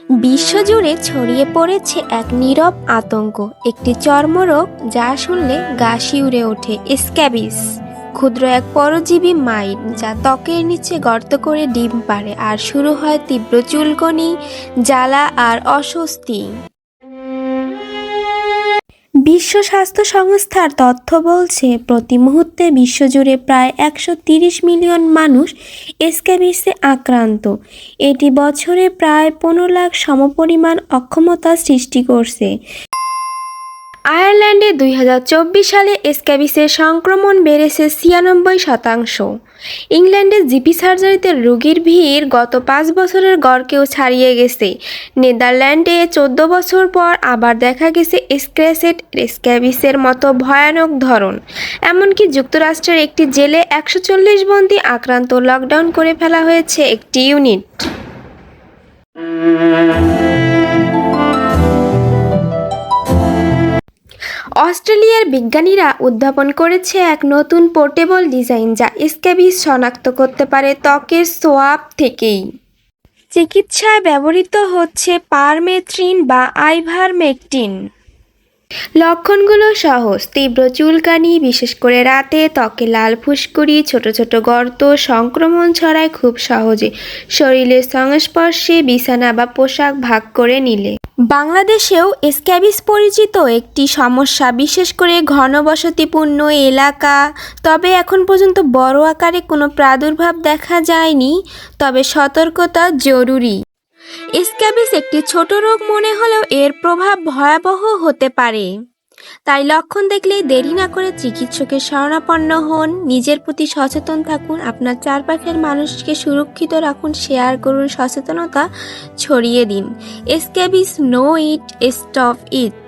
বিশ্বজুড়ে ছড়িয়ে পড়েছে এক নীরব আতঙ্ক, একটি চর্মরোগ যা শুনলে গা শিউরে ওঠে। স্ক্যাবিস ক্ষুদ্র এক পরজীবী মাইট যা ত্বকের নিচে গর্ত করে ডিম পাড়ে, আর শুরু হয় তীব্র চুলকানি, জ্বালা আর অস্বস্তি। বিশ্ব স্বাস্থ্য সংস্থার তথ্য বলছে, প্রতি মুহূর্তে বিশ্বজুড়ে প্রায় 130 মিলিয়ন মানুষ স্ক্যাবিসে আক্রান্ত। এটি বছরে প্রায় 15 লাখ সমপরিমাণ অক্ষমতা সৃষ্টি করছে। আয়ারল্যান্ডে 2024 সালে স্ক্যাবিসের সংক্রমণ বেড়েছে 96%। ইংল্যান্ডে জিপি সার্জারিতে রোগীর ভিড় গত 5 বছরের গড়কেও ছাড়িয়ে গেছে। নেদারল্যান্ডে 14 বছর পর আবার দেখা গেছে স্ক্যাবিসের মতো ভয়ানক ধরন। এমনকি যুক্তরাষ্ট্রের একটি জেলে 140 বন্দী আক্রান্ত। লকডাউন করে ফেলা হয়েছে একটি ইউনিট। অস্ট্রেলিয়ার বিজ্ঞানীরা উদ্ভাবন করেছে এক নতুন পোর্টেবল ডিজাইন যা স্ক্যাবিস শনাক্ত করতে পারে ত্বকের সোয়াব থেকেই। চিকিৎসায় ব্যবহৃত হচ্ছে পারমেথ্রিন বা আইভারমেকটিন। লক্ষণগুলো সহজ: তীব্র চুলকানি, বিশেষ করে রাতে, ত্বকে লাল ফুসকুড়ি, ছোট ছোট গর্ত, সংক্রমণ ছড়ায় খুব সহজে শরীরের সংস্পর্শে, বিছানা বা পোশাক ভাগ করে নিলে। বাংলাদেশেও স্ক্যাবিস পরিচিত একটি সমস্যা, বিশেষ করে ঘনবসতিপূর্ণ এলাকা। তবে এখন পর্যন্ত বড় আকারে কোনো প্রাদুর্ভাব দেখা যায়নি, তবে সতর্কতা জরুরি। স্ক্যাবিস একটি ছোট রোগ মনে হলেও এর প্রভাব ভয়াবহ হতে পারে। তাই লক্ষণ দেখলেই দেরি না করে চিকিৎসকের শরণাপন্ন হন। নিজের প্রতি সচেতন থাকুন, আপনার চারপাশের মানুষকে সুরক্ষিত রাখুন, শেয়ার করুন, সচেতনতা ছড়িয়ে দিন। Scabies, know it, stop it.